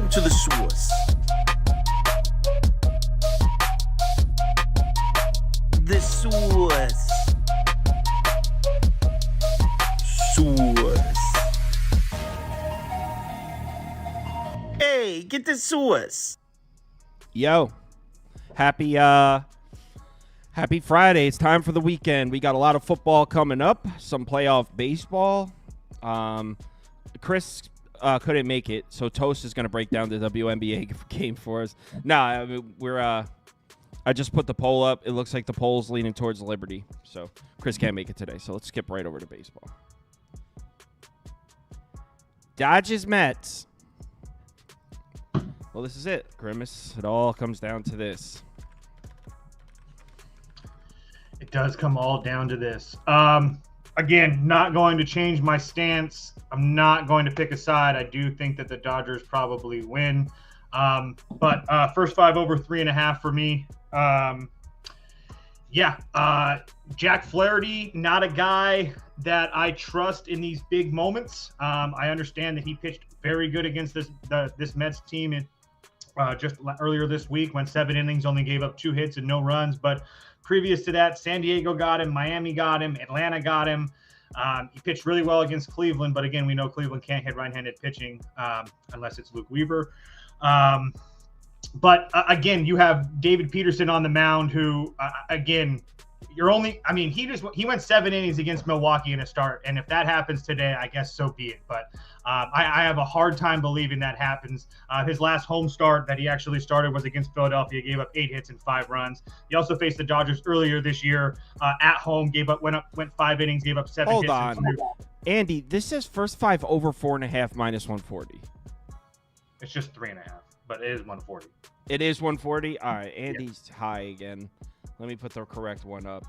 Welcome to the source. The source. Source. Hey, get the source. Yo, happy Friday. It's time for the weekend. We got a lot of football coming up, some playoff baseball. Chris couldn't make it, so Toast is going to break down the WNBA game for us. I mean, I just put the poll up. It looks like the poll's leaning towards Liberty, so Chris can't make it today. So let's skip right over to baseball. Dodgers Mets. Well, this is it, Grimace. It all comes down to this. It does come all down to this. Again, not going to change my stance. I'm not going to pick a side. I do think that the Dodgers probably win. But first 5 over 3.5 for me. Jack Flaherty, not a guy that I trust in these big moments. I understand that he pitched very good against this Mets team just earlier this week, went 7 innings, only gave up 2 hits and no runs. But previous to that, San Diego got him, Miami got him, Atlanta got him. He pitched really well against Cleveland, but again, we know Cleveland can't hit right-handed pitching unless it's Luke Weaver. But again, you have David Peterson on the mound, who he went 7 innings against Milwaukee in a start, and if that happens today, I guess so be it. But I have a hard time believing that happens. His last home start that he actually started was against Philadelphia. Gave up 8 hits and 5 runs. He also faced the Dodgers earlier this year at home. Went 5 innings, gave up 7 hits. Hold on, Andy. This says first 5 over 4.5 minus 140. It's just 3.5, but it is 140. It is 140. All right, Andy's high again. Let me put the correct one up.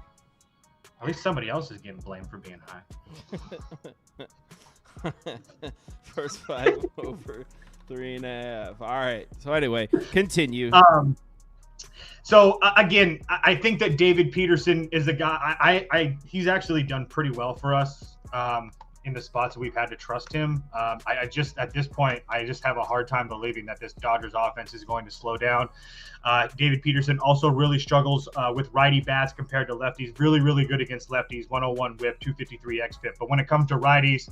At least somebody else is getting blamed for being high. First 5 over 3.5. All right. So anyway, continue. Again, I think that David Peterson is a guy. He's actually done pretty well for us in the spots that we've had to trust him. At this point, I just have a hard time believing that this Dodgers offense is going to slow down. David Peterson also really struggles with righty bats compared to lefties. Really, really good against lefties. 101 whip, 253 xFIP. But when it comes to righties,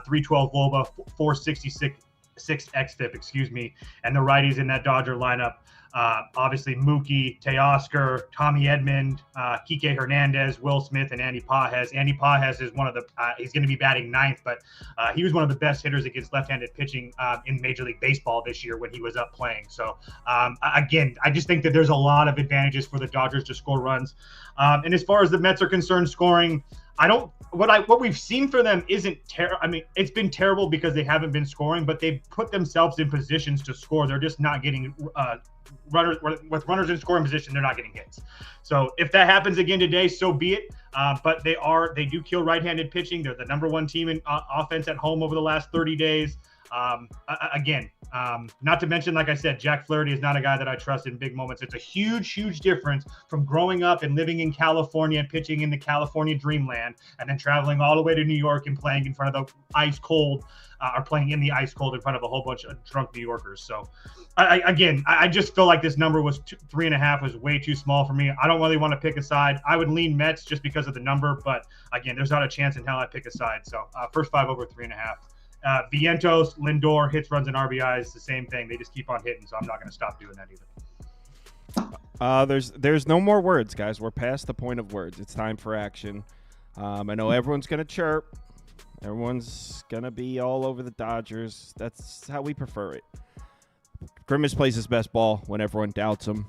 312 WOBA, 466 xFIP, and the righties in that Dodger lineup. Obviously Mookie, Teoscar, Tommy Edmond, Kike Hernandez, Will Smith, and Andy Pages. Andy Pages is one of the he's going to be batting 9th, but he was one of the best hitters against left-handed pitching in Major League Baseball this year when he was up playing. So again, I just think that there's a lot of advantages for the Dodgers to score runs. And as far as the Mets are concerned, scoring, what we've seen for them isn't terrible. I mean, it's been terrible because they haven't been scoring, but they've put themselves in positions to score. They're just not getting runners in scoring position. They're not getting hits. So if that happens again today, so be it. But they do kill right-handed pitching. They're the number 1 team in offense at home over the last 30 days. Not to mention, like I said, Jack Flaherty is not a guy that I trust in big moments. It's a huge, huge difference from growing up and living in California and pitching in the California dreamland and then traveling all the way to New York and playing in front of the ice cold or playing in the ice cold in front of a whole bunch of drunk New Yorkers. So I just feel like this number was 3.5 was way too small for me. I don't really want to pick a side. I would lean Mets just because of the number, but again, there's not a chance in hell I pick a side. So first 5 over 3.5. Vientos, Lindor, hits, runs, and RBIs, the same thing. They just keep on hitting, so I'm not going to stop doing that either. There's no more words, guys. We're past the point of words. It's time for action. I know everyone's going to chirp. Everyone's going to be all over the Dodgers. That's how we prefer it. Grimace plays his best ball when everyone doubts him.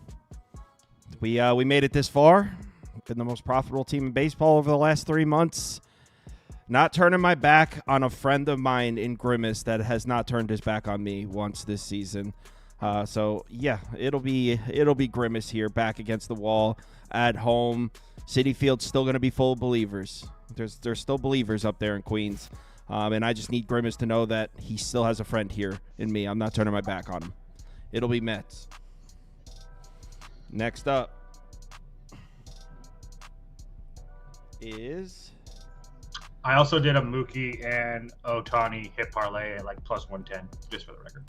We made it this far. Been the most profitable team in baseball over the last 3 months. Not turning my back on a friend of mine in Grimace that has not turned his back on me once this season. So yeah, it'll be Grimace here, back against the wall at home. Citi Field's still going to be full of believers. There's still believers up there in Queens, and I just need Grimace to know that he still has a friend here in me. I'm not turning my back on him. It'll be Mets. Next up is. I also did a Mookie and Ohtani hit parlay at like plus 110, just for the record.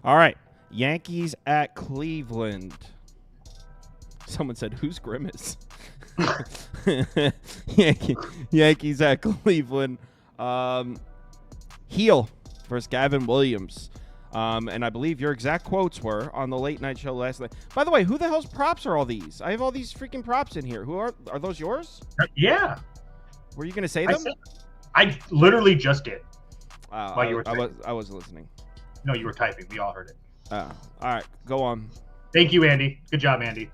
All right. Yankees at Cleveland. Someone said, who's Grimace? Yankees at Cleveland. Heel versus Gavin Williams. And I believe your exact quotes were on the late night show last night. By the way, who the hell's props are all these? I have all these freaking props in here. Who are those yours? Yeah. Were you going to say them? I literally just did. While you were I was listening. No, you were typing. We all heard it. All right, go on. Thank you, Andy. Good job, Andy.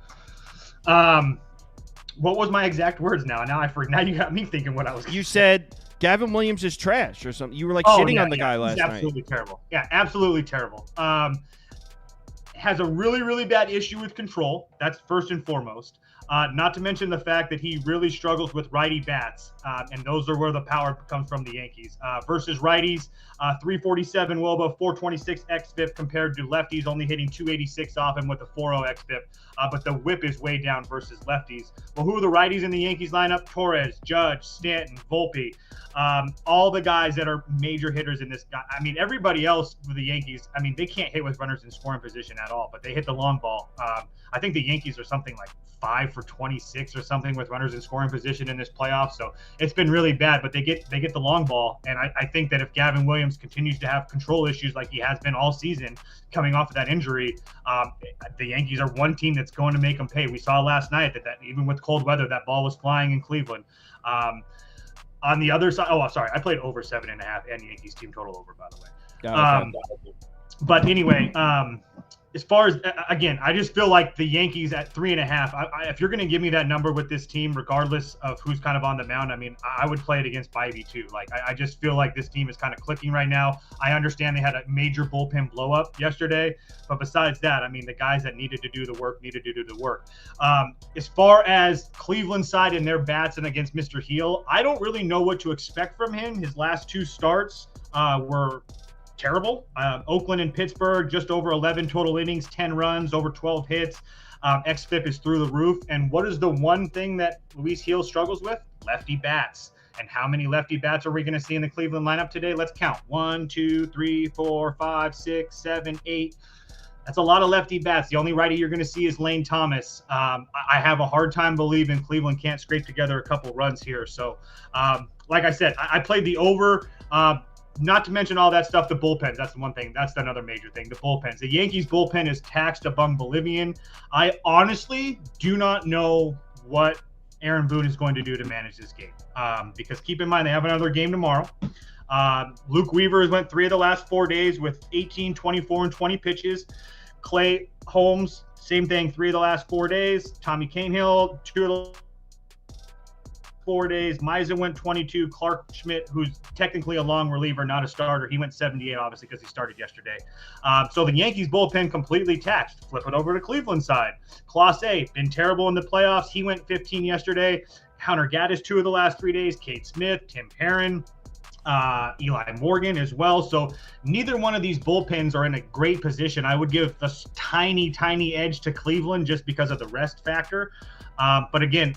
What was my exact words now? Now you got me thinking what I was. You said Gavin Williams is trash or something. You were like shitting on the guy last night. Absolutely terrible. Yeah, absolutely terrible. Has a really, really bad issue with control. That's first and foremost. Not to mention the fact that he really struggles with righty bats, and those are where the power comes from the Yankees. Versus righties, 347 WOBA, 426 xFIP compared to lefties only hitting 286 off him with a 4.0 xFIP. But the whip is way down versus lefties. Well, who are the righties in the Yankees lineup? Torres, Judge, Stanton, Volpe. All the guys that are major hitters in this guy. I mean, everybody else for the Yankees, I mean, they can't hit with runners in scoring position at all, but they hit the long ball. I think the Yankees are something like 5 for 26 or something with runners in scoring position in this playoff. So it's been really bad, but they get the long ball. And I think that if Gavin Williams continues to have control issues like he has been all season coming off of that injury, the Yankees are one team that's going to make them pay. We saw last night that even with cold weather, that ball was flying in Cleveland. On the other side, sorry, I played over 7.5 and Yankees team total over, by the way. But anyway, as far as, again, I just feel like the Yankees at 3.5, if you're going to give me that number with this team, regardless of who's kind of on the mound, I mean, I would play it against Bivey too. Like, I just feel like this team is kind of clicking right now. I understand they had a major bullpen blow up yesterday, but besides that, I mean, the guys that needed to do the work. As far as Cleveland side and their bats and against Mr. Heel, I don't really know what to expect from him. His last two starts were terrible. Oakland and Pittsburgh, just over 11 total innings, 10 runs, over 12 hits. xFIP is through the roof. And what is the one thing that Luis Heel struggles with? Lefty bats. And how many lefty bats are we going to see in the Cleveland lineup today? Let's count. 1, 2, 3, 4, 5, 6, 7, 8. That's a lot of lefty bats. The only righty you're going to see is Lane Thomas. I have a hard time believing Cleveland can't scrape together a couple runs here. So, like I said, I played the over. Not to mention all that stuff, the bullpens. That's the one thing. That's another major thing, the bullpens. The Yankees bullpen is taxed above Bolivian. I honestly do not know what Aaron Boone is going to do to manage this game. Because keep in mind, they have another game tomorrow. Luke Weaver has went 3 of the last 4 days with 18, 24, and 20 pitches. Clay Holmes, same thing, 3 of the last 4 days. Tommy Cahill, 2 of the 4 days. Miza went 22. Clark Schmidt, who's technically a long reliever, not a starter, he went 78, obviously, because he started yesterday. So the Yankees bullpen completely taxed. Flip it over to Cleveland side. Clase, been terrible in the playoffs. He went 15 yesterday. Hunter Gaddis, 2 of the last 3 days. Kate Smith, Tim Perrin, Eli Morgan as well. So neither one of these bullpens are in a great position. I would give a tiny, tiny edge to Cleveland just because of the rest factor. But again,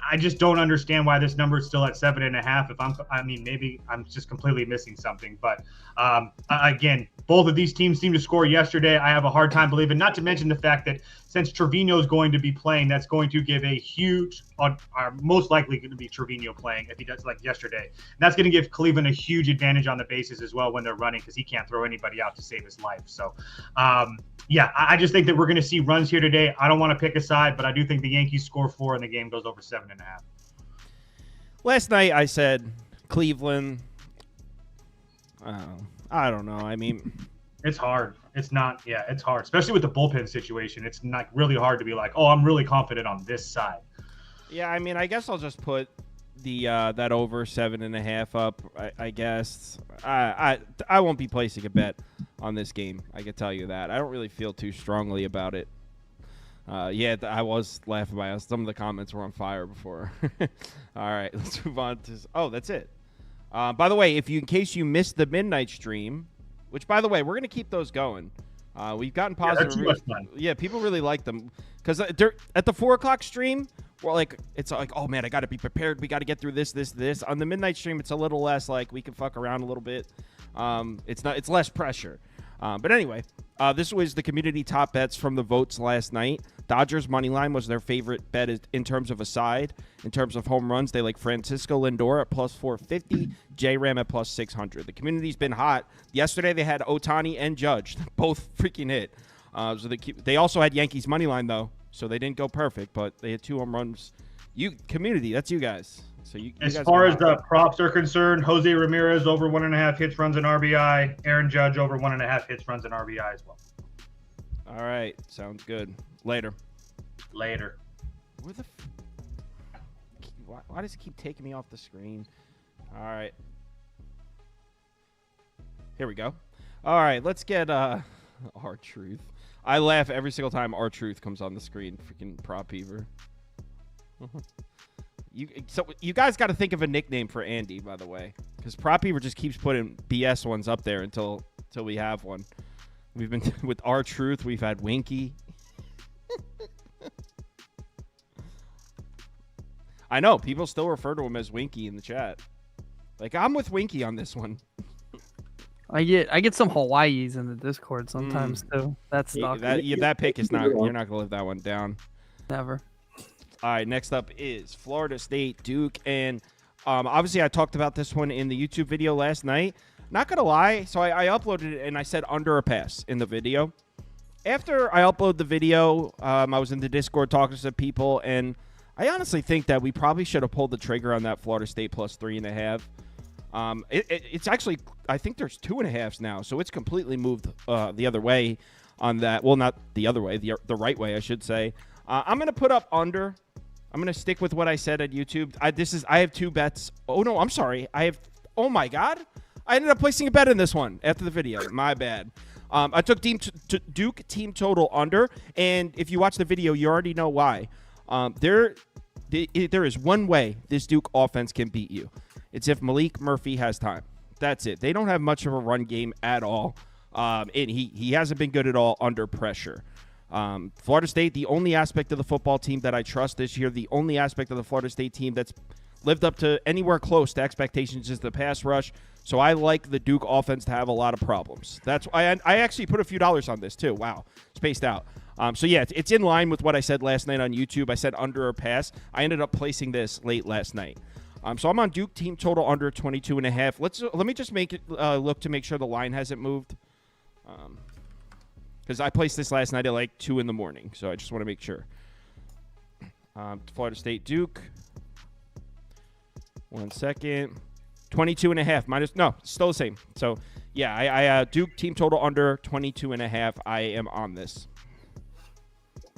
I just don't understand why this number is still at 7.5. Maybe I'm just completely missing something. But again, both of these teams seem to score yesterday. I have a hard time believing, not to mention the fact that since Trevino is going to be playing, that's going to give a huge, most likely going to be Trevino playing if he does like yesterday. And that's going to give Cleveland a huge advantage on the bases as well when they're running because he can't throw anybody out to save his life. So, yeah, I just think that we're going to see runs here today. I don't want to pick a side, but I do think the Yankees score 4 and the game goes over 7.5. Last night I said Cleveland. I don't know. I mean, it's hard. It's not. Yeah, it's hard, especially with the bullpen situation. It's not really hard to be like, oh, I'm really confident on this side. Yeah, I mean, I guess I'll just put the that over 7.5 up. I guess I won't be placing a bet on this game. I can tell you that. I don't really feel too strongly about it. I was laughing by us. Some of the comments were on fire before. All right, let's move on to. Oh, that's it. By the way, in case you missed the midnight stream, which by the way, we're gonna keep those going. We've gotten positive reviews. Yeah, people really like them because at the 4:00 stream, we're like, it's like, oh man, I got to be prepared. We got to get through this. On the midnight stream, it's a little less like we can fuck around a little bit. It's less pressure. But anyway, this was the community top bets from the votes last night. Dodgers money line was their favorite bet in terms of a side. In terms of home runs, they like Francisco Lindor at plus 450, J-Ram at plus 600. The community's been hot. Yesterday they had Ohtani and Judge, both freaking hit. So they also had Yankees money line though, so they didn't go perfect, but they had 2 home runs. Community, that's you guys. So you as guys far as the props are concerned, Jose Ramirez over 1.5 hits, runs, and RBI. Aaron Judge over 1.5 hits, runs, and RBI as well. All right, sounds good. Later. Where the? Why does it keep taking me off the screen? All right. Here we go. All right, let's get R-Truth. I laugh every single time R-Truth comes on the screen. Freaking prop beaver. You guys got to think of a nickname for Andy, by the way, because Prop Beaver just keeps putting BS ones up there until we have one. We've been with R-Truth. We've had Winky. I know people still refer to him as Winky in the chat. Like, I'm with Winky on this one. I get some Hawaii's in the Discord sometimes too. That's that pick is not. You're not gonna live that one down. Never. All right, next up is Florida State, Duke, and obviously I talked about this one in the YouTube video last night. Not going to lie, so I uploaded it, and I said under a pass in the video. After I uploaded the video, I was in the Discord talking to some people, and I honestly think that we probably should have pulled the trigger on that Florida State plus 3.5. It's actually, I think there's 2.5s now, so it's completely moved the other way on that. Well, not the other way, the right way, I should say. I'm going to put up under. I'm going to stick with what I said at YouTube. I have 2 bets. Oh, no, I'm sorry. Oh, my God. I ended up placing a bet in this one after the video. My bad. I took Duke team total under, and if you watch the video, you already know why. There is one way this Duke offense can beat you. It's if Malik Murphy has time. That's it. They don't have much of a run game at all, and he hasn't been good at all under pressure. Florida State, the only aspect of the football team that I trust this year, the only aspect of the Florida State team that's lived up to anywhere close to expectations is the pass rush. So I like the Duke offense to have a lot of problems. That's why I actually put a few dollars on this too. Wow, spaced out. So yeah, it's in line with what I said last night on YouTube. I said under or pass. I ended up placing this late last night. So I'm on Duke team total under 22.5. Let me just make it look to make sure the line hasn't moved. Because I placed this last night at like 2 in the morning, so I just want to make sure. Florida State Duke. 1 second. 22.5 minus. No, still the same. So yeah, I Duke team total under 22.5. I am on this.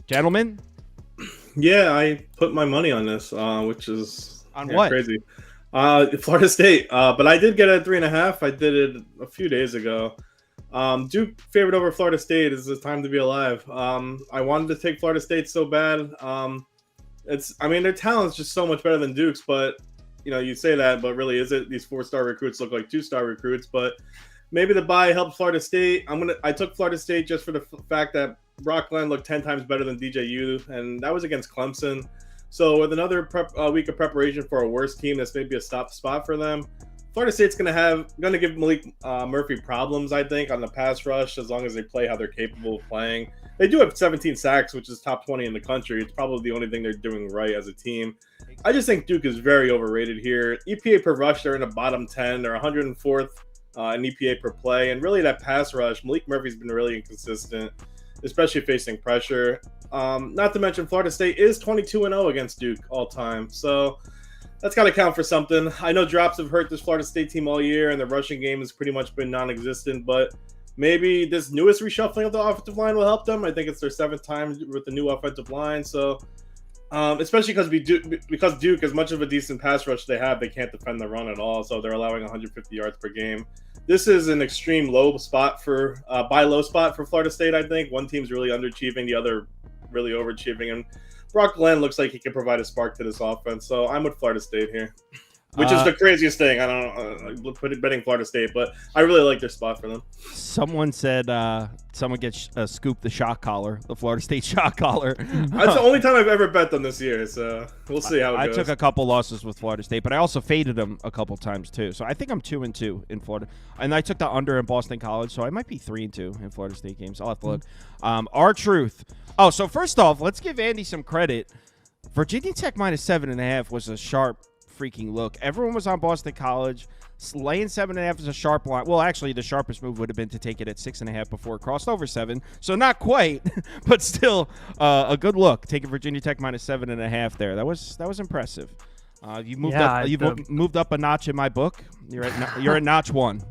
Gentlemen. Yeah, I put my money on this, which is what? Crazy. Florida State, but I did get it at 3.5. I did it a few days ago. Duke favored over Florida State. Is the time to be alive. I wanted to take Florida State so bad. Their talent's just so much better than Duke's, but you say that, but really, is it? These 4-star recruits look like 2-star recruits, but maybe the bye helped Florida State. I took Florida State just for the fact that Brock Glenn looked 10 times better than DJU, and that was against Clemson. So with another week of preparation for a worse team, that's maybe a stop spot for them. Florida State's going to give Malik Murphy problems, I think, on the pass rush as long as they play how they're capable of playing. They do have 17 sacks, which is top 20 in the country. It's probably the only thing they're doing right as a team. I just think Duke is very overrated here. EPA per rush, they're in the bottom 10. They're 104th in EPA per play. And really that pass rush, Malik Murphy's been really inconsistent, especially facing pressure. Not to mention Florida State is 22-0 against Duke all time. So that's got to count for something. I know drops have hurt this Florida State team all year, and the rushing game has pretty much been non-existent, but maybe this newest reshuffling of the offensive line will help them. I think it's their 7th time with the new offensive line. So, especially because Duke, as much of a decent pass rush they have, they can't defend the run at all. So they're allowing 150 yards per game. This is an extreme low spot buy low spot for Florida State, I think. One team's really underachieving, the other really overachieving. And Brock Glenn looks like he can provide a spark to this offense. So I'm with Florida State here. which is the craziest thing. I don't know, betting Florida State, but I really like their spot for them. Someone said someone gets scooped the shot collar, the Florida State shot collar. That's the only time I've ever bet them this year, so we'll see how it goes. I took a couple losses with Florida State, but I also faded them a couple times too. So I think I'm 2-2 in Florida, and I took the under in Boston College, so I might be 3-2 in Florida State games. I'll have to look. Our truth. Oh, so first off, let's give Andy some credit. Virginia Tech minus 7.5 was a sharp freaking look. Everyone was on Boston College. Laying 7.5 is a sharp line. Well, actually, the sharpest move would have been to take it at 6.5 before it crossed over 7. So not quite, but still a good look. Taking Virginia Tech minus 7.5 there. That was impressive. You've moved up a notch in my book. You're at notch 1.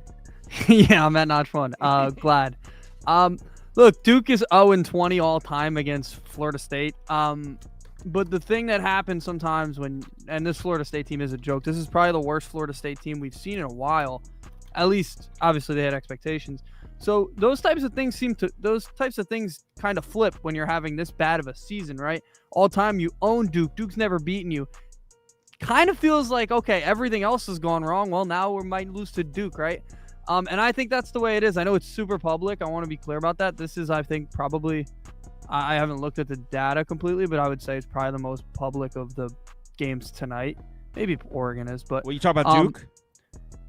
Yeah, I'm at notch 1. Glad. Look, Duke is 0-20 all time against Florida State. But the thing that happens sometimes and this Florida State team is a joke. This is probably the worst Florida State team we've seen in a while. At least, obviously, they had expectations. So those types of things kind of flip when you're having this bad of a season, right? All time you own Duke. Duke's never beaten you. Kind of feels like, okay, everything else has gone wrong. Well, now we might lose to Duke, right? And I think that's the way it is. I know it's super public. I want to be clear about that. This is, I think, probably... I haven't looked at the data completely, but I would say it's probably the most public of the games tonight. Maybe Oregon is, but... Well, you talk about Duke?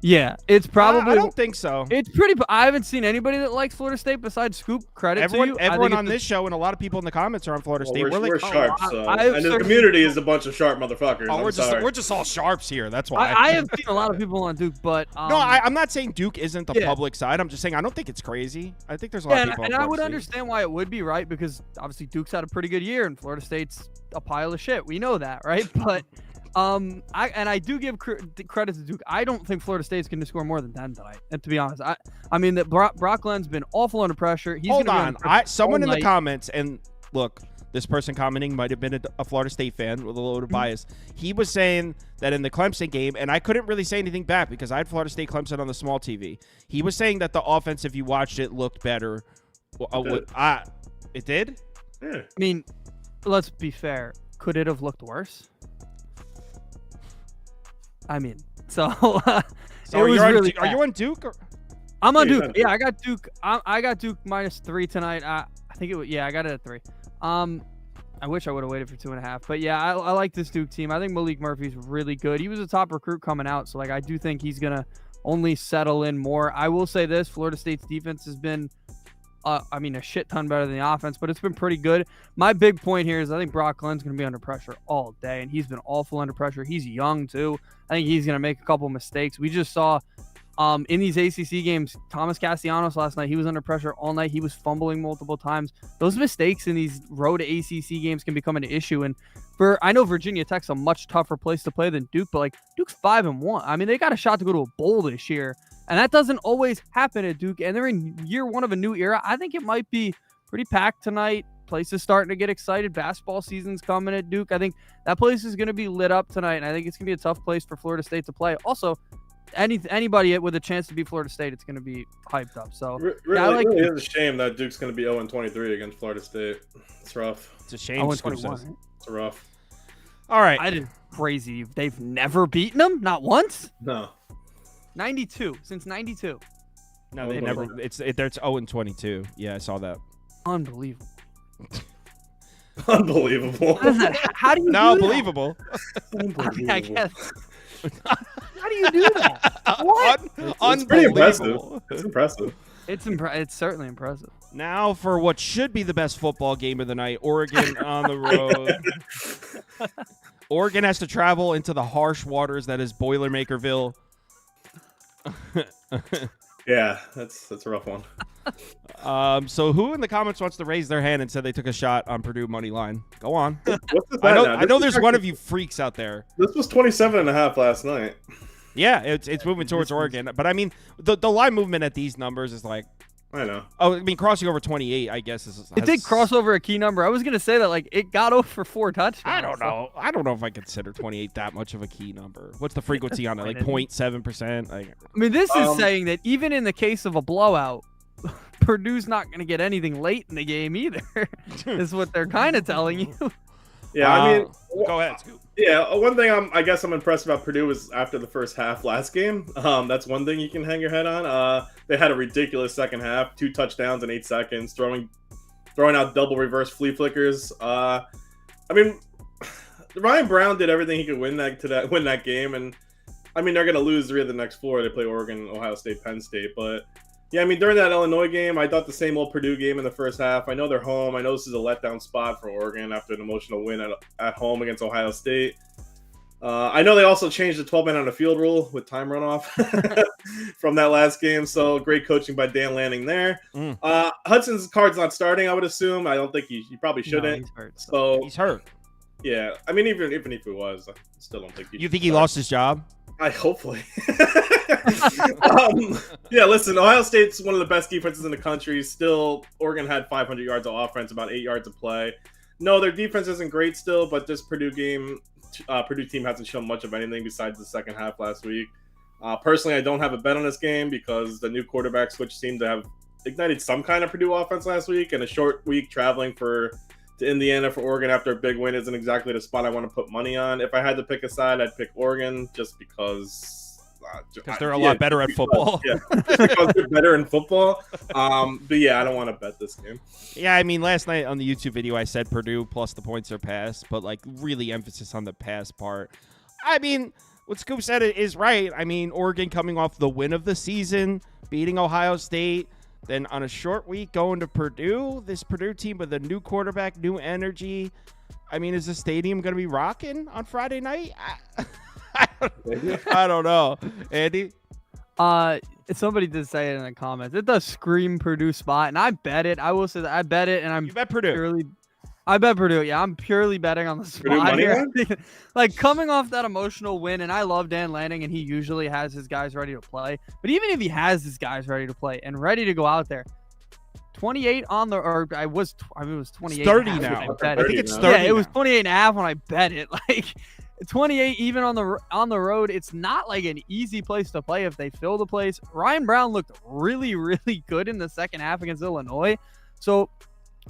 Yeah, it's probably... I don't think so. It's pretty... I haven't seen anybody that likes Florida State besides Scoop. Credit to you. Everyone on this show and a lot of people in the comments are on Florida State. We're sharp, and the community is a bunch of sharp motherfuckers. We're just all sharps here. That's why. I have seen a lot of people on Duke, but... no, I'm not saying Duke isn't the public side. I'm just saying I don't think it's crazy. I think there's a lot of people on Florida I would State. understand why it would be, right? Because obviously Duke's had a pretty good year, and Florida State's a pile of shit. We know that, right? But... I do give credit to Duke. I don't think Florida State's going to score more than 10 tonight. And to be honest, I mean that Brock Glenn's been awful under pressure. Hold on. Someone in the comments, and look, this person commenting might have been a Florida State fan with a little bit of bias. He was saying that in the Clemson game, and I couldn't really say anything back because I had Florida State Clemson on the small TV. He was saying that the offense, if you watched it, looked better. It did? Yeah. I mean, let's be fair. Could it have looked worse? I mean, so are you on Duke? I'm on Duke. Yeah, I got Duke. I got Duke -3 tonight. I think it was. Yeah, I got it at 3. I wish I would have waited for 2.5. But yeah, I like this Duke team. I think Malik Murphy's really good. He was a top recruit coming out, so like I do think he's gonna only settle in more. I will say this: Florida State's defense has been, a shit ton better than the offense, but it's been pretty good. My big point here is I think Brock Glenn's going to be under pressure all day, and he's been awful under pressure. He's young, too. I think he's going to make a couple mistakes. We just saw in these ACC games, Thomas Castellanos last night, he was under pressure all night. He was fumbling multiple times. Those mistakes in these road ACC games can become an issue, and I know Virginia Tech's a much tougher place to play than Duke, but like Duke's 5-1. I mean, they got a shot to go to a bowl this year. And that doesn't always happen at Duke. And they're in year 1 of a new era. I think it might be pretty packed tonight. Places starting to get excited. Basketball season's coming at Duke. I think that place is going to be lit up tonight. And I think it's going to be a tough place for Florida State to play. Also, anybody with a chance to beat Florida State, it's going to be hyped up. So really is a shame that Duke's going to be 0-23 against Florida State. It's rough. It's a shame. 0-21. It's rough. All right. I didn't crazy. They've never beaten them? Not once? No. 92 since 92. No, they never. It's 0-22. Yeah, I saw that. Unbelievable. Unbelievable. What is that? How do you no, do believable. That? I guess. How do you do that? What? It's pretty impressive. It's impressive. It's certainly impressive. Now for what should be the best football game of the night, Oregon on the road. Oregon has to travel into the harsh waters that is Boilermakerville. Yeah, that's a rough one. So who in the comments wants to raise their hand and said they took a shot on Purdue money line? Go on. I know there's one of you freaks out there. This was 27.5 last night. Yeah, it's moving towards Oregon, but I mean the line movement at these numbers is like. I know. Oh, I mean, crossing over 28, I guess. It did cross over a key number. I was going to say that, like, it got over 4 touchdowns. I don't know. I don't know if I consider 28 that much of a key number. What's the frequency on it? Like 0.7%? I mean, this is saying that even in the case of a blowout, Purdue's not going to get anything late in the game either, is what they're kind of telling you. Yeah, I mean, go ahead, Scoop. Yeah, one thing I guess I'm impressed about Purdue was after the first half last game. That's one thing you can hang your head on. They had a ridiculous second half, 2 touchdowns in 8 seconds, throwing out double reverse flea flickers. I mean, Ryan Brown did everything he could win that game, and I mean they're gonna lose 3 of the next 4. They play Oregon, Ohio State, Penn State, but yeah, I mean during that Illinois game, I thought the same old Purdue game in the first half. I know they're home. I know this is a letdown spot for Oregon after an emotional win at home against Ohio State. I know they also changed the 12-man on the field rule with time runoff from that last game. So great coaching by Dan Lanning there. Hudson's Card's not starting, I would assume. I don't think he probably shouldn't. No, he's hurt. So He's hurt. yeah, I mean even if it was, I still don't think You think he lost his job? hopefully. Yeah, listen, Ohio State's one of the best defenses in the country. Still, Oregon had 500 yards of offense, about 8 yards of play. No, their defense isn't great still, but this Purdue team hasn't shown much of anything besides the second half last week. Personally, I don't have a bet on this game because the new quarterback switch seemed to have ignited some kind of Purdue offense last week, and a short week traveling to Indiana for Oregon after a big win isn't exactly the spot I want to put money on. If I had to pick a side, I'd pick Oregon just because they're a lot better at football. Yeah, just because they're better in football. But yeah, I don't want to bet this game. Yeah, I mean, last night on the YouTube video, I said Purdue plus the points are pass, but like really emphasis on the pass part. I mean, what Scoop said is right. I mean, Oregon coming off the win of the season, beating Ohio State, then on a short week going to Purdue, this Purdue team with a new quarterback, new energy. I mean, is the stadium going to be rocking on Friday night? I don't know. Andy? Somebody did say it in the comments. It does scream Purdue spot, and I bet it. I will say that I bet it, and You bet Purdue. I bet Purdue. Yeah, I'm purely betting on the spot here. Like coming off that emotional win, and I love Dan Lanning, and he usually has his guys ready to play. But even if he has his guys ready to play and ready to go out there, 28 on the, or it was 28. It's 30 and a half now. when I bet I it. think it's 30 Yeah, it was now. 28 and a half when I bet it. Like 28 even on the road. It's not like an easy place to play if they fill the place. Ryan Brown looked really, really good in the second half against Illinois. So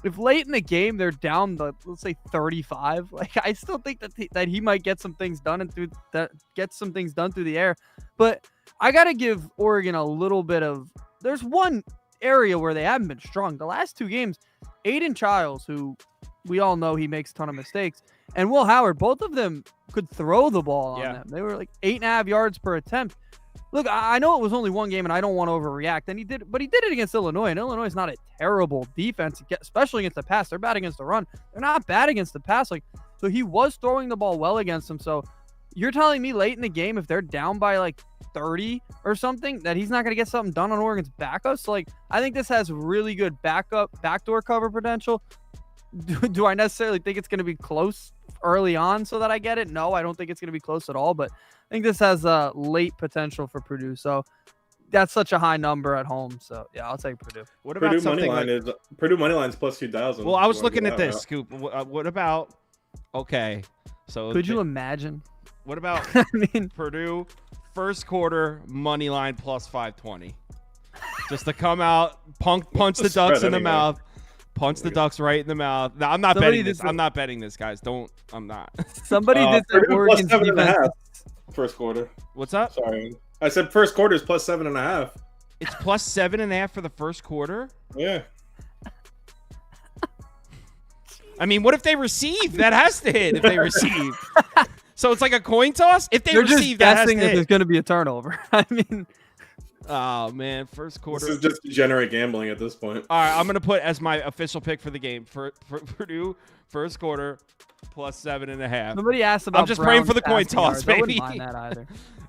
if late in the game they're down the, let's say 35, like I still think that he might get some things done through the air. But I gotta give Oregon a little bit of. There's one area where they haven't been strong. The last 2 games, Aiden Childs, who we all know he makes a ton of mistakes, and Will Howard, both of them could throw the ball on them. They were like 8.5 yards per attempt. Look, I know it was only one game, and I don't want to overreact. And he did it against Illinois, and Illinois is not a terrible defense, especially against the pass. They're bad against the run. They're not bad against the pass. Like, so he was throwing the ball well against them. So you're telling me late in the game, if they're down by like 30 or something, that he's not going to get something done on Oregon's backups? So like, I think this has really good backdoor cover potential. Do I necessarily think it's going to be close early on so that I get it? No, I don't think it's going to be close at all, but I think this has a late potential for Purdue. So that's such a high number at home. So yeah, I'll take Purdue. What about Purdue something Purdue money line's plus 2,000. Well, I was looking at this, Scoop. What about? Okay, so could you imagine? What about I mean, Purdue first quarter money line plus 520, just to come out, punch the Ducks in the mouth. Punch the Ducks right in the mouth. No, I'm not betting this. I'm not betting this, guys. I'm not. Somebody did the Oregon defense. First quarter. What's up? Sorry. I said first quarter is plus 7.5. It's plus 7.5 for the first quarter? Yeah. I mean, what if they receive? That has to hit if they receive. So it's like a coin toss? If they receive, that has to hit. There's going to be a turnover. I mean... Oh, man. First quarter. This is just degenerate gambling at this point. All right, I'm going to put as my official pick for the game for Purdue first quarter plus 7.5. Somebody asked about I'm just praying for the coin toss, yards. baby. I wouldn't mind that either.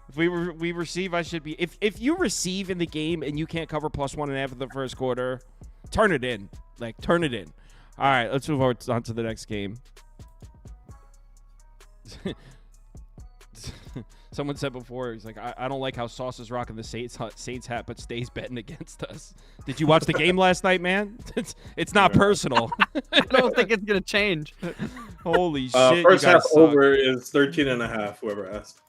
If we receive, I should be. If you receive in the game and you can't cover plus 1.5 in the first quarter, turn it in. Like, turn it in. All right, let's move on to the next game. Someone said before, he's like, I don't like how Sauce is rocking the Saints hat, but stays betting against us. Did you watch the game last night, man? It's not personal. I don't think it's going to change. Holy shit. First half over is 13.5, whoever asked.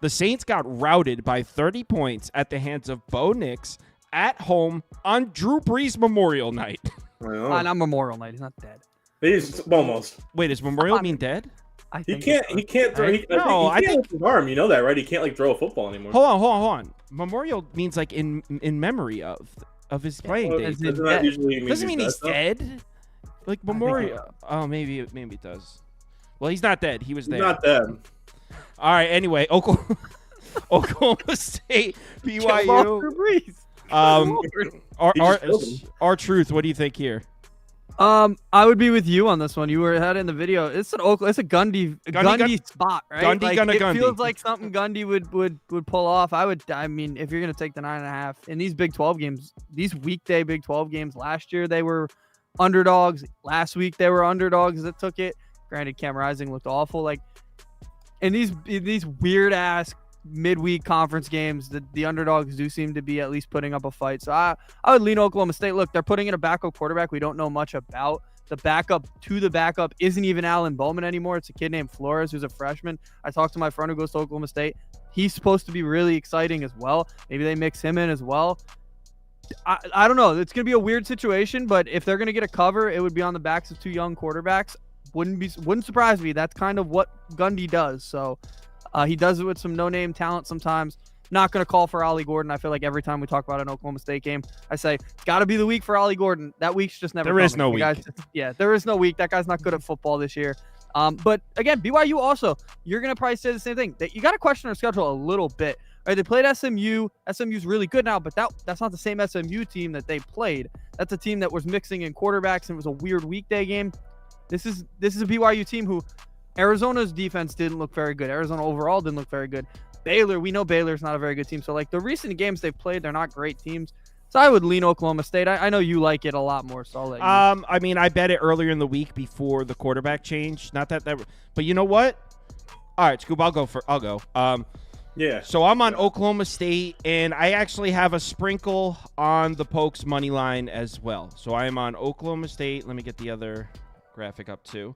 The Saints got routed by 30 points at the hands of Bo Nix at home on Drew Brees Memorial Night. Not Memorial Night. He's not dead. He's almost. Wait, does Memorial mean dead? I He think can't. it's He can't throw. right? I He can't think with his arm. You know that, right? He can't like throw a football anymore. hold on. Memorial means like in memory of his playing Well, days. Is it doesn't that dead? usually mean Doesn't mean he's though? dead. Like think Memorial. Oh, maybe it does. Well, he's not dead. He was He's there. not dead. All right. Anyway, Oklahoma State, Jamal BYU. Breeze. He just killed him. Our truth. What do you think here? I would be with you on this one. You had it in the video. It's a Gundy spot, right? Gundy. It feels like something Gundy would pull off. I mean, if you're gonna take the 9.5 in these Big 12 games, these weekday Big 12 games, last year they were underdogs. Last week they were underdogs that took it. Granted, Cam Rising looked awful. Like in these weird ass midweek conference games, the underdogs do seem to be at least putting up a fight. So I would lean Oklahoma State. Look, they're putting in a backup quarterback we don't know much about. The backup isn't even Alan Bowman anymore. It's a kid named Flores who's a freshman. I talked to my friend who goes to Oklahoma State. He's supposed to be really exciting as well. Maybe they mix him in as well. I don't know. It's going to be a weird situation, but if they're going to get a cover, it would be on the backs of two young quarterbacks. Wouldn't surprise me. That's kind of what Gundy does. So he does it with some no-name talent sometimes. Not going to call for Ollie Gordon. I feel like every time we talk about an Oklahoma State game, I say, got to be the week for Ollie Gordon. That week's just never There coming. is no week. There is no week. That guy's not good at football this year. But again, BYU also, you're going to probably say the same thing. That you got to question their schedule a little bit. Right? They played SMU. SMU's really good now, but that's not the same SMU team that they played. That's a team that was mixing in quarterbacks, and it was a weird weekday game. This is a BYU team who Arizona's defense didn't look very good. Arizona overall didn't look very good. Baylor, we know Baylor's not a very good team. So, like, the recent games they've played, they're not great teams. So I would lean Oklahoma State. I know you like it a lot more, so I'll let you. I mean, I bet it earlier in the week before the quarterback change. Not that, but you know what? All right, Scoop, I'll go. Yeah. So I'm on Oklahoma State, and I actually have a sprinkle on the Pokes money line as well. So I am on Oklahoma State. Let me get the other graphic up too.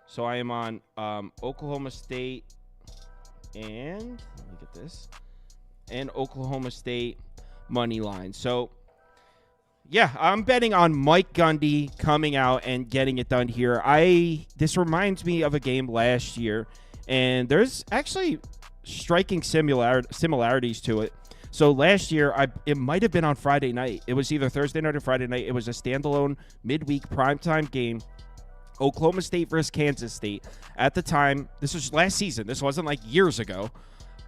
So I am on Oklahoma State, and let me get this, and Oklahoma State money line. So yeah, I'm betting on Mike Gundy coming out and getting it done here. This reminds me of a game last year, and there's actually striking similarities to it. So last year, it might have been on Friday night. It was either Thursday night or Friday night. It was a standalone midweek primetime game. Oklahoma State versus Kansas State. At the time, this was last season. This wasn't like years ago.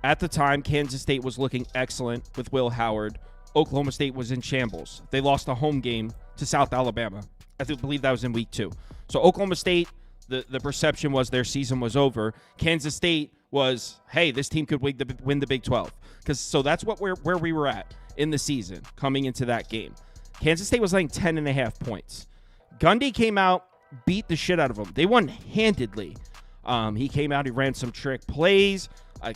At the time, Kansas State was looking excellent with Will Howard. Oklahoma State was in shambles. They lost a home game to South Alabama. I believe that was in week 2. So Oklahoma State, the perception was their season was over. Kansas State was, hey, this team could win the Big 12. So that's where we were at in the season coming into that game. Kansas State was laying 10.5 points. Gundy came out, beat the shit out of them. They won handedly. He came out, he ran some trick plays,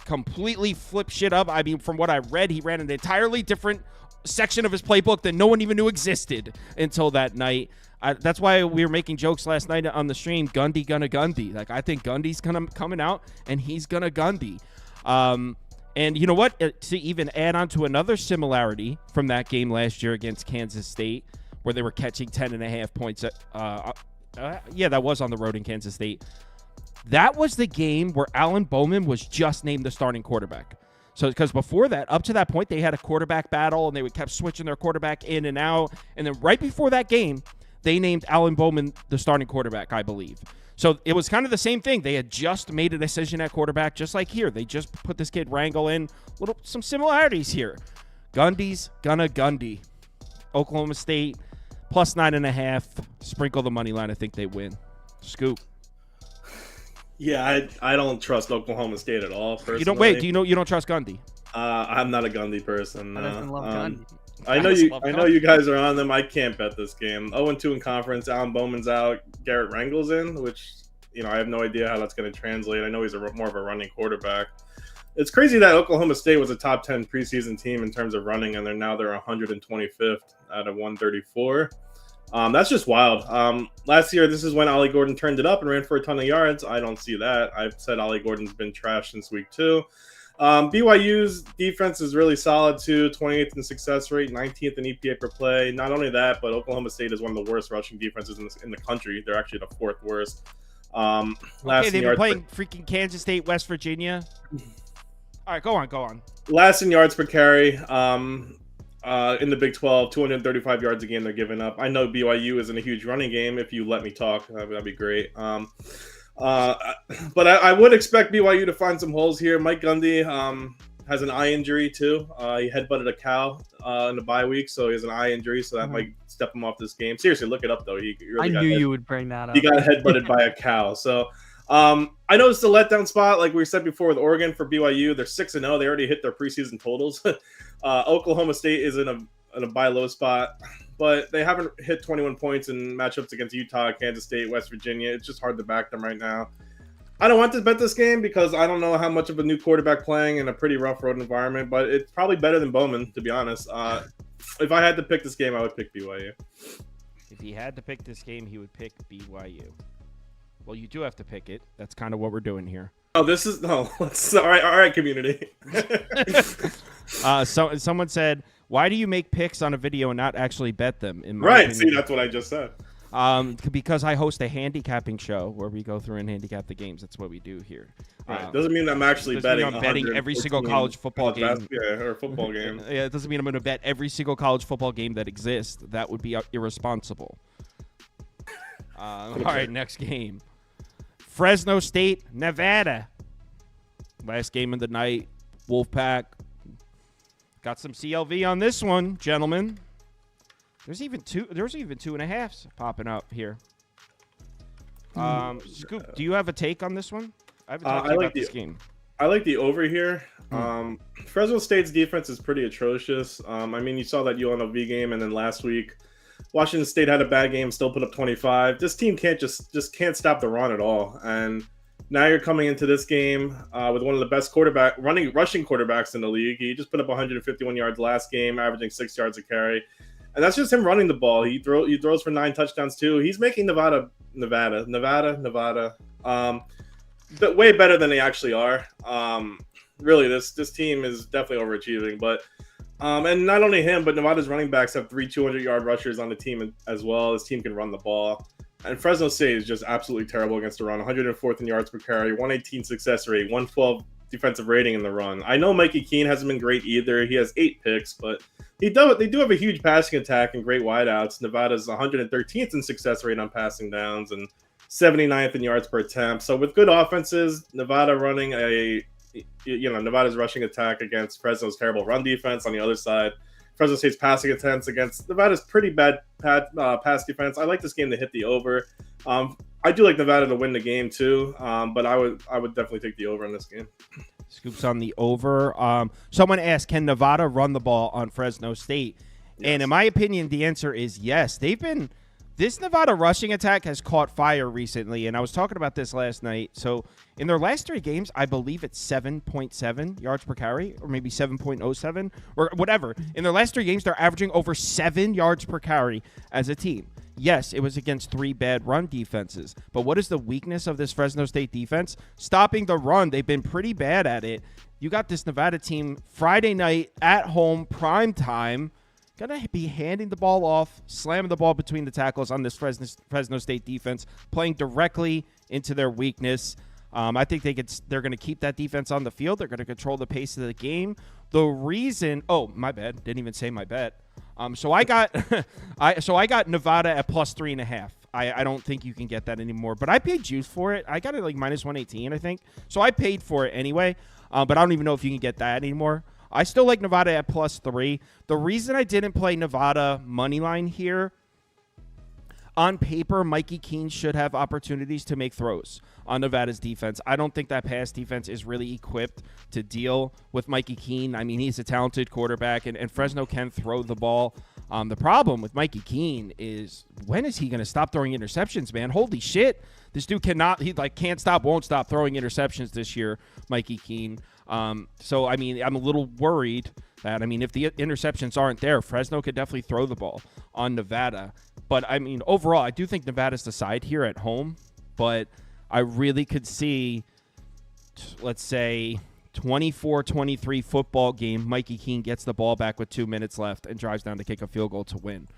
completely flipped shit up. I mean, from what I read, he ran an entirely different section of his playbook that no one even knew existed until that night. That's why we were making jokes last night on the stream. Gundy gonna Gundy. Like, I think Gundy's coming out and he's gonna Gundy. And you know what? To even add on to another similarity from that game last year against Kansas State, where they were catching 10.5 points. That was on the road in Kansas State. That was the game where Alan Bowman was just named the starting quarterback. So, because before that, up to that point, they had a quarterback battle, and they kept switching their quarterback in and out. And then right before that game, they named Alan Bowman the starting quarterback, I believe. So it was kind of the same thing. They had just made a decision at quarterback, just like here. They just put this kid Rangel in. Some similarities here. Gundy's gonna Gundy. Oklahoma State plus 9.5. Sprinkle the money line. I think they win. Scoop. Yeah, I don't trust Oklahoma State at all. Personally. You don't wait. Do you don't trust Gundy? I'm not a Gundy person. I don't love Gundy. I know you guys are on them. I can't bet this game. 0-2 in conference. Alan Bowman's out. Garrett Rangel's in, which I have no idea how that's going to translate. I know he's more of a running quarterback. It's crazy that Oklahoma State was a top 10 preseason team in terms of running, and they're 125th out of 134. That's just wild. Last year, this is when Ollie Gordon turned it up and ran for a ton of yards. I don't see that. I've said Ollie Gordon's been trashed since week 2. BYU's defense is really solid too. 28th in success rate, 19th in EPA per play. Not only that, but Oklahoma State is one of the worst rushing defenses in the country. They're actually the 4th worst. Okay, Last in they've been yards playing freaking Kansas State, West Virginia. All right, go on. last in yards per carry. In the Big 12, 235 yards a game they're giving up. I know BYU isn't a huge running game. If you let me talk, that'd be great. But I would expect BYU to find some holes here. Mike Gundy has an eye injury too. He headbutted a cow in the bye week, so he has an eye injury, so that might step him off this game. Seriously, look it up though. I knew you would bring that up. He got headbutted by a cow. So I know it's a letdown spot, like we said before with Oregon for BYU. They're 6-0. They already hit their preseason totals. Oklahoma State is in a buy low spot, but they haven't hit 21 points in matchups against Utah, Kansas State, West Virginia. It's just hard to back them right now. I don't want to bet this game because I don't know how much of a new quarterback playing in a pretty rough road environment, but it's probably better than Bowman, to be honest. If I had to pick this game, I would pick BYU. If he had to pick this game, he would pick BYU. Well, you do have to pick it. That's kind of what we're doing here. Oh, this is no. All right, community. So someone said, "Why do you make picks on a video and not actually bet them?" In my Right. opinion, See, that's what I just said. Because I host a handicapping show where we go through and handicap the games. That's what we do here. Right. Doesn't mean I'm actually doesn't mean betting. I'm betting every single college football game. Or football game. Yeah, it doesn't mean I'm going to bet every single college football game that exists. That would be irresponsible. All right, next game. Fresno State, Nevada. Last game of the night. Wolfpack. Got some CLV on this one, gentlemen. There's even 2.5s popping up here. Scoop, do you have a take on this one? I haven't talked about this game. I like the over here. Fresno State's defense is pretty atrocious. I mean, you saw that UNLV game, and then last week, Washington State had a bad game, still put up 25. This team can't just can't stop the run at all. And now you're coming into this game with one of the best rushing quarterbacks in the league. He just put up 151 yards last game, averaging 6 yards a carry. And that's just him running the ball. He throws for 9 touchdowns too. He's making Nevada way better than they actually are. Really, this team is definitely overachieving. But and not only him, but Nevada's running backs have 3 200-yard rushers on the team as well. This team can run the ball. And Fresno State is just absolutely terrible against the run. 104th in yards per carry, 118 success rate, 112 defensive rating in the run. I know Mikey Keene hasn't been great either. He has 8 picks, but they do have a huge passing attack and great wideouts. Nevada's 113th in success rate on passing downs and 79th in yards per attempt. So with good offenses, Nevada running Nevada's rushing attack against Fresno's terrible run defense on the other side. Fresno State's passing attempts against Nevada's pretty bad pass defense. I like this game to hit the over. I do like Nevada to win the game too, but I would definitely take the over in this game. Scoops on the over. Someone asked, can Nevada run the ball on Fresno State? Yes. And in my opinion, the answer is yes. This Nevada rushing attack has caught fire recently, and I was talking about this last night. So in their last 3 games, I believe it's 7.7 yards per carry, or maybe 7.07, or whatever. In their last 3 games, they're averaging over 7 yards per carry as a team. Yes, it was against 3 bad run defenses. But what is the weakness of this Fresno State defense? Stopping the run. They've been pretty bad at it. You got this Nevada team Friday night at home, prime time, going to be handing the ball off, slamming the ball between the tackles on this Fresno State defense, playing directly into their weakness. I think they're going to keep that defense on the field. They're going to control the pace of the game. The reason, my bad, didn't even say my bet. So I got Nevada at plus 3.5. I don't think you can get that anymore, but I paid juice for it. I got it like minus 118, I think. So I paid for it anyway, but I don't even know if you can get that anymore. I still like Nevada at plus 3. The reason I didn't play Nevada money line here, on paper, Mikey Keene should have opportunities to make throws on Nevada's defense. I don't think that pass defense is really equipped to deal with Mikey Keene. I mean, he's a talented quarterback, and Fresno can throw the ball. The problem with Mikey Keene is, when is he going to stop throwing interceptions, man? Holy shit. This dude can't stop, won't stop throwing interceptions this year, Mikey Keene. So, I mean, I'm a little worried that, if the interceptions aren't there, Fresno could definitely throw the ball on Nevada. But, overall, I do think Nevada's the side here at home. But I really could see, let's say, 24-23 football game. Mikey Keene gets the ball back with 2 minutes left and drives down to kick a field goal to win.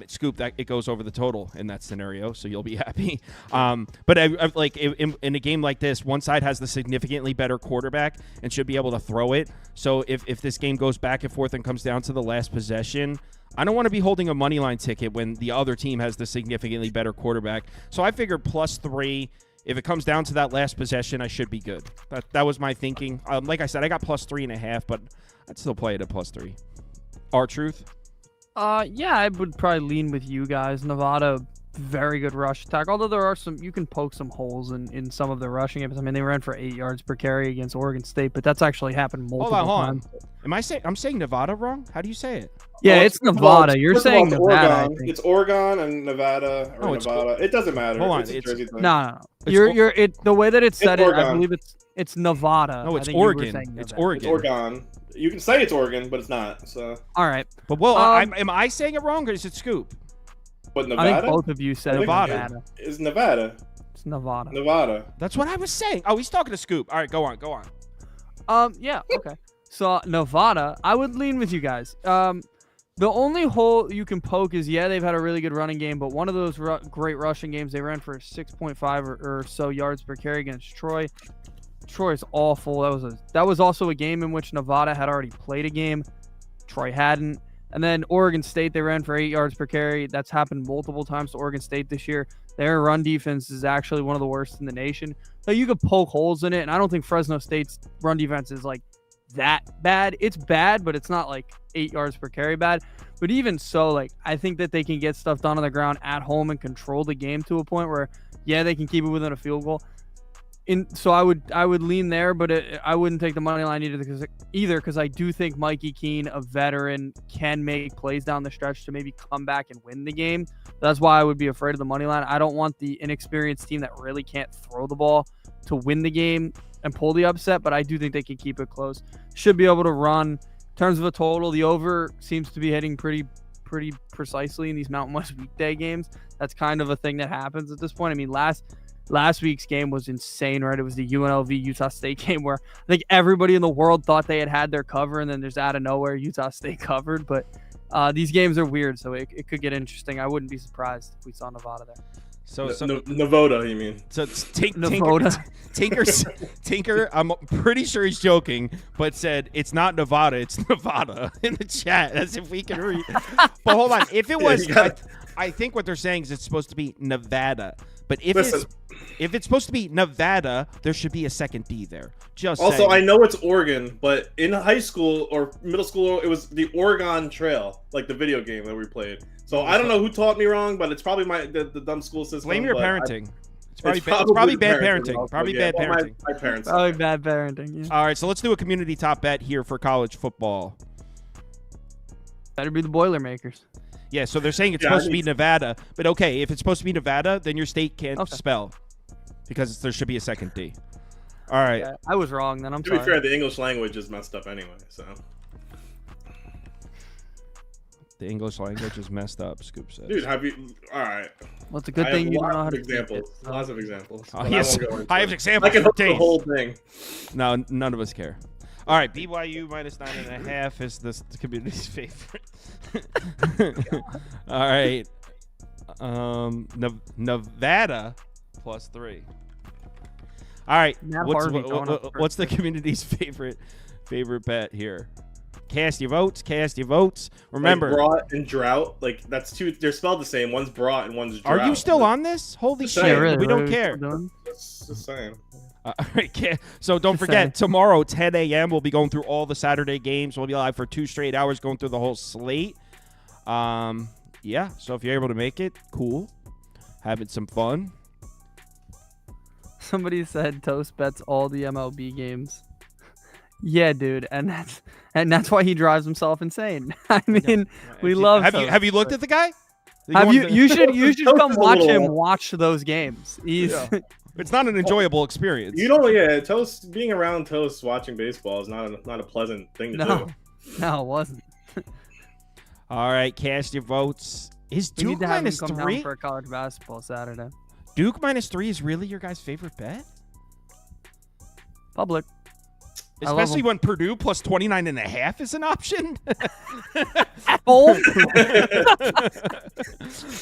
Scoop, that it goes over the total in that scenario, so you'll be happy. But I like in a game like this, one side has the significantly better quarterback and should be able to throw it. So if this game goes back and forth and comes down to the last possession, I don't want to be holding a money line ticket when the other team has the significantly better quarterback. So I figured +3. If it comes down to that last possession, I should be good. That was my thinking. Like I said, I got +3.5, but I'd still play it at +3. R-Truth? Yeah, I would probably lean with you guys. Nevada, very good rush attack. Although there are you can poke some holes in some of the rushing games. I mean, they ran for 8 yards per carry against Oregon State, but that's actually happened multiple times. Am I saying I'm saying Nevada wrong? How do you say it? Yeah, it's Nevada. You're saying Nevada. It's Oregon and Nevada or Nevada. It doesn't matter. Hold on. It's a Jersey thing. No. The way that it's said it, I believe it's Nevada. No, it's Oregon. It's Oregon. It's Oregon. You can say it's Oregon, but it's not. So. All right. But am I saying it wrong or is it Scoop? But Nevada? I think both of you said Nevada. It's Nevada. It's Nevada. Nevada. That's what I was saying. Oh, he's talking to Scoop. All right, go on. Yeah, okay. So Nevada, I would lean with you guys. The only hole you can poke is, they've had a really good running game, but one of those great rushing games, they ran for 6.5 or so yards per carry against Troy. Troy is awful. That was also a game in which Nevada had already played a game. Troy hadn't. And then Oregon State, they ran for 8 yards per carry. That's happened multiple times to Oregon State this year. Their run defense is actually one of the worst in the nation. So you could poke holes in it, and I don't think Fresno State's run defense is like that bad. It's bad, but it's not like 8 yards per carry bad. But even so, like, I think that they can get stuff done on the ground at home and control the game to a point where, they can keep it within a field goal. So I would lean there, but I wouldn't take the money line either because I do think Mikey Keene, a veteran, can make plays down the stretch to maybe come back and win the game. That's why I would be afraid of the money line. I don't want the inexperienced team that really can't throw the ball to win the game and pull the upset, but I do think they can keep it close. Should be able to run. In terms of a total, the over seems to be hitting pretty precisely in these Mountain West weekday games. That's kind of a thing that happens at this point. I mean, last week's game was insane, right? It was the UNLV Utah State game where I think everybody in the world thought they had their cover, and then there's out of nowhere Utah State covered. But these games are weird, so it could get interesting. I wouldn't be surprised if we saw Nevada there. Nevada, you mean? So Tinker, I'm pretty sure he's joking, but said it's not Nevada, it's Nevada in the chat, as if we can read. But hold on, if it was, I think what they're saying is it's supposed to be Nevada. But if it's supposed to be Nevada, there should be a second D there. Also, I know it's Oregon, but in high school or middle school, it was the Oregon Trail, like the video game that we played. So I don't know who taught me wrong, but it's probably the dumb school system. Blame your parenting. It's probably bad parenting. Probably bad parenting. My parents. Probably bad parenting. Yeah. All right, so let's do a community top bet here for college football. Better be the Boilermakers. Yeah, so they're saying it's supposed to be Nevada, but okay, if it's supposed to be Nevada, then your state can't spell because there should be a second D. All right. Yeah, I was wrong then. I'm sorry. To be fair, the English language is messed up anyway, so. The English language is messed up, Scoop says. Dude, all right. Well, it's a good thing you don't know how to examples. Lots of examples. I have examples. I can host the whole thing. No, none of us care. All right, BYU -9.5 is the community's favorite. All right, Nevada +3. All right, what's the community's favorite bet here? Cast your votes. Remember, like brought and drought, like that's two. They're spelled the same. One's brought and one's drought. Are you still on this? Holy shit! Really, we don't care. It's the same. All right, so don't forget, tomorrow, 10 a.m., we'll be going through all the Saturday games. We'll be live for 2 straight hours going through the whole slate. Yeah, so if you're able to make it, cool. Having some fun. Somebody said Toast bets all the MLB games. Yeah, dude, and that's why he drives himself insane. I mean, we love. Have you looked at the guy? You should come watch him watch those games. It's not an enjoyable experience. Toast, being around Toast watching baseball is not a pleasant thing to do. No, it wasn't. All right, cast your votes. Is Duke -3 for college basketball Saturday? Duke -3 is really your guys' favorite bet? Public. I love Especially him. when Purdue plus 29.5 is an option. Oh,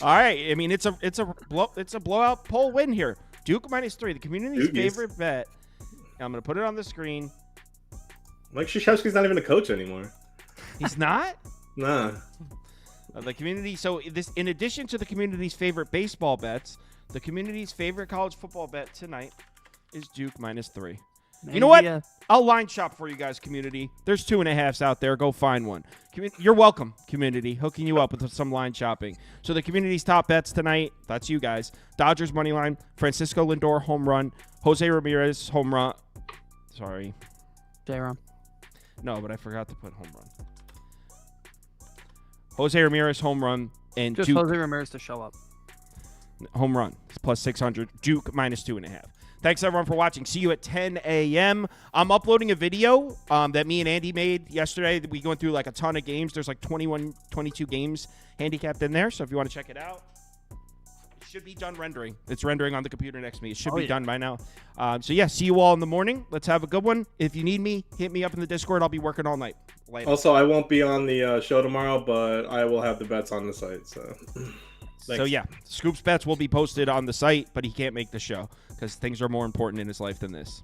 All right. I mean, it's a blowout poll win here. Duke -3, the community's Doogies. favorite bet. I'm going to put it on the screen. Mike Krzyzewski's not even a coach anymore. He's not? Nah. The community. So this, in addition to the community's favorite baseball bets, the community's favorite college football bet tonight is Duke -3. You know what? yeah. I'll line shop for you guys, community. There's 2.5s out there. Go find one. You're welcome, community. Hooking you up with some line shopping. So the community's top bets tonight, that's you guys. Dodgers money line, Francisco Lindor home run, Jose Ramirez home run. Sorry. J-Rom. No, but I forgot to put home run. Jose Ramirez home run and Just Duke Jose Ramirez to show up. home run. It's plus 600. Duke -2.5. Thanks, everyone, for watching. See you at 10 a.m. I'm uploading a video that me and Andy made yesterday. We went through like a ton of games. There's like 21, 22 games handicapped in there. So if you want to check it out, it should be done rendering. It's rendering on the computer next to me. It should be done by now. So, yeah, see you all in the morning. Let's have a good one. If you need me, hit me up in the Discord. I'll be working all night. Later. Also, I won't be on the show tomorrow, but I will have the bets on the site. So, So, yeah, Scoop's bets will be posted on the site, but he can't make the show because things are more important in his life than this.